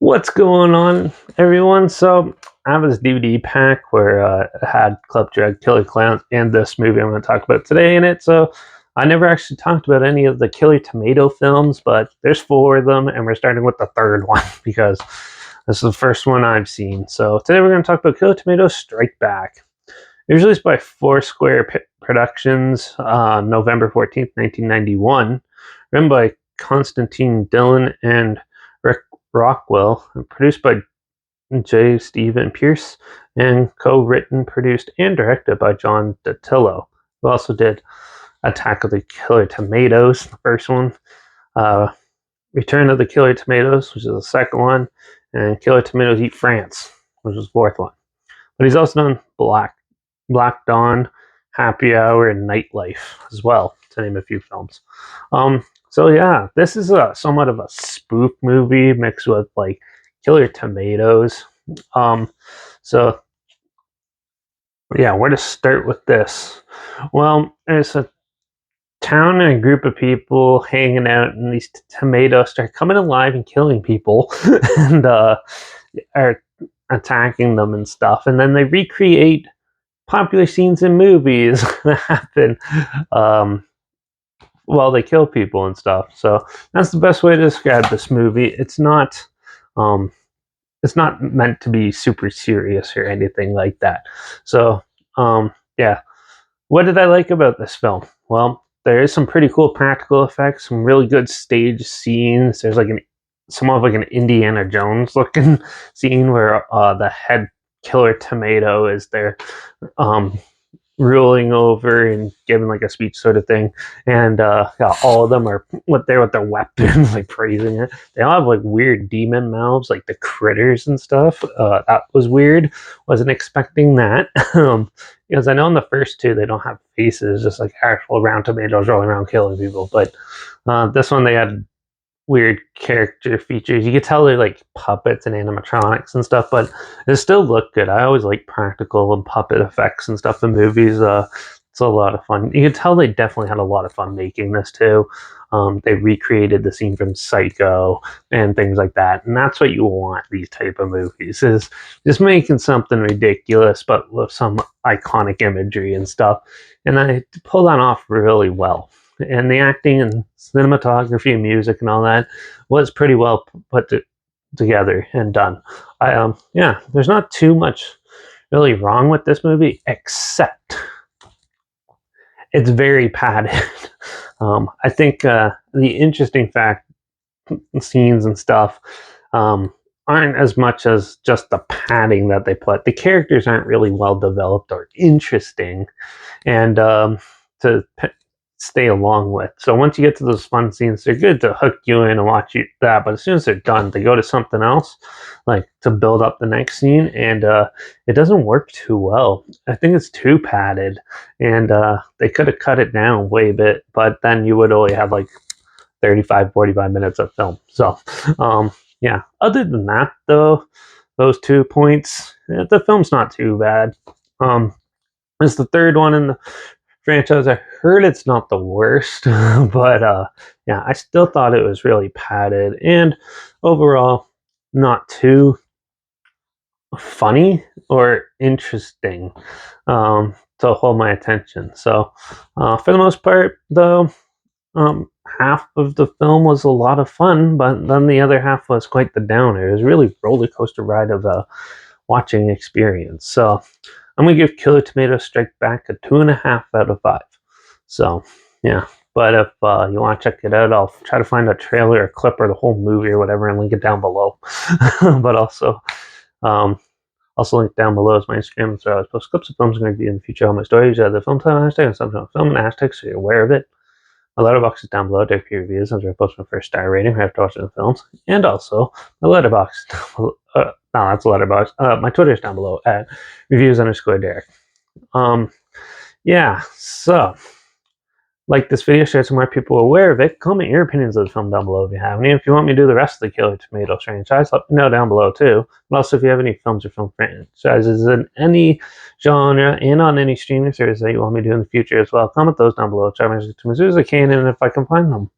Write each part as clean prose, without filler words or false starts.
What's going on, everyone? So, I have this DVD pack where it had Club Drug, Killer Clowns, and this movie I'm going to talk about today in it. So, I never actually talked about any of the Killer Tomato films, but there's four of them, and we're starting with the third one because this is the first one I've seen. So, today we're going to talk about Killer Tomato Strike Back. It was released by Foursquare Productions November 14th, 1991, written by Constantine Dillon and Rick Rockwell, and produced by J. Stephen Pierce, and co-written, produced, and directed by John Datillo, who also did Attack of the Killer Tomatoes, the first one, uh, Return of the Killer Tomatoes, which is the second one, and Killer Tomatoes Eat France, which was the fourth one. But he's also done Black Dawn, Happy Hour, and Nightlife as well, to name a few films. So yeah, this is somewhat of a spoof movie mixed with like Killer Tomatoes. So yeah, where to start with this? Well, there's a town and a group of people hanging out, and these tomatoes start coming alive and killing people, and are attacking them and stuff. And then they recreate popular scenes in movies that happen while they kill people and stuff. So that's the best way to describe this movie. It's not meant to be super serious or anything like that. So yeah, what did I like about this film? Well, there is some pretty cool practical effects, some really good stage scenes. There's like somewhat like an Indiana Jones looking scene where the head killer tomato is there ruling over and giving like a speech sort of thing, and yeah, all of them are with their weapons, like praising it. They all have like weird demon mouths, like the critters and stuff. That was weird. Wasn't expecting that. Because I know in the first two they don't have faces, just like actual round tomatoes rolling around killing people. But this one they had weird character features. You could tell they're like puppets and animatronics and stuff, but it still looked good. I always like practical and puppet effects and stuff in movies. It's a lot of fun. You can tell they definitely had a lot of fun making this too. They recreated the scene from Psycho and things like that, and that's what you want these type of movies, is just making something ridiculous but with some iconic imagery and stuff. And I pull that off really well. And the acting and cinematography and music and all that was pretty well put together and done. Yeah, there's not too much really wrong with this movie, except it's very padded. I think the interesting scenes and stuff aren't as much as just the padding that they put. The characters aren't really well developed or interesting, and to stay along with. So once you get to those fun scenes, they're good to hook you in and watch that. But as soon as they're done, they go to something else, like to build up the next scene, and it doesn't work too well. I think it's too padded, and they could have cut it down way a bit, but then you would only have like 45 minutes of film. So yeah, other than that though, those 2 points, the film's not too bad. It's the third one in the franchise. I heard it's not the worst, but yeah, I still thought it was really padded and overall not too funny or interesting to hold my attention. So for the most part, though, half of the film was a lot of fun, but then the other half was quite the downer. It was really roller coaster ride of a watching experience. So I'm gonna give Killer Tomato Strike Back a 2.5 out of 5. So yeah, but if you want to check it out, I'll try to find a trailer or clip or the whole movie or whatever and link it down below. But also link down below is my Instagram, so I post clips of films I'm going to be in the future on my stories. The film title hashtag and something film and hashtag, so you're aware of it. My Letterbox is down below. Direct reviews. I'm going to post my first star rating after watching the films, and also my Letterbox. No, that's a Letterbox. My Twitter is down below at reviews_Derek. Yeah, so like this video, share it so more people are aware of it. Comment your opinions of the film down below if you have any. If you want me to do the rest of the Killer Tomatoes franchise, let me know down below too. But also, if you have any films or film franchises in any genre and on any streaming service that you want me to do in the future as well, comment those down below. Try to as soon as I can, and if I can find them.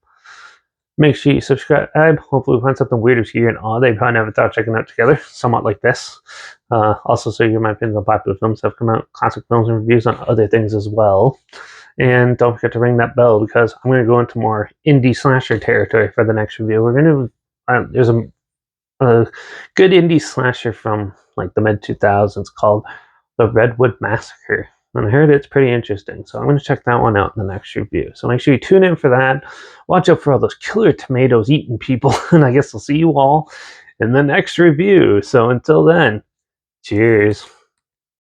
Make sure you subscribe. Hopefully, we find something weird, obscure, and odd that you probably never thought of checking out together, somewhat like this. Also, so you hear my opinions on popular films that have come out, classic films, and reviews on other things as well. And don't forget to ring that bell because I'm going to go into more indie slasher territory for the next review. We're going to there's a good indie slasher from like the mid 2000s called The Redwood Massacre. And I heard it's pretty interesting, so I'm going to check that one out in the next review. So make sure you tune in for that. Watch out for all those killer tomatoes eating people, and I guess I'll see you all in the next review. So until then, cheers.